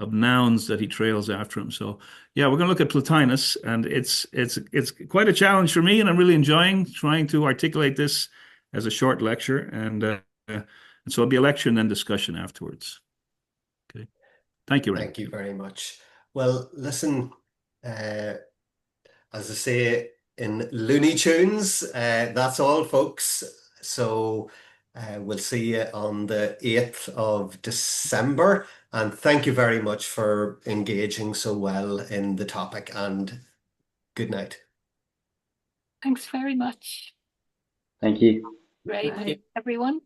nouns that he trails after him. So yeah, we're going to look at Plotinus, and it's quite a challenge for me, and I'm really enjoying trying to articulate this as a short lecture, and so it'll be a lecture and then discussion afterwards. Okay, thank you, Ray. Thank you very much. Well, listen, as I say in Looney Tunes, that's all, folks. So we'll see you on the 8th of December. And thank you very much for engaging so well in the topic, and good night. Thanks very much. Thank you. Great, everyone.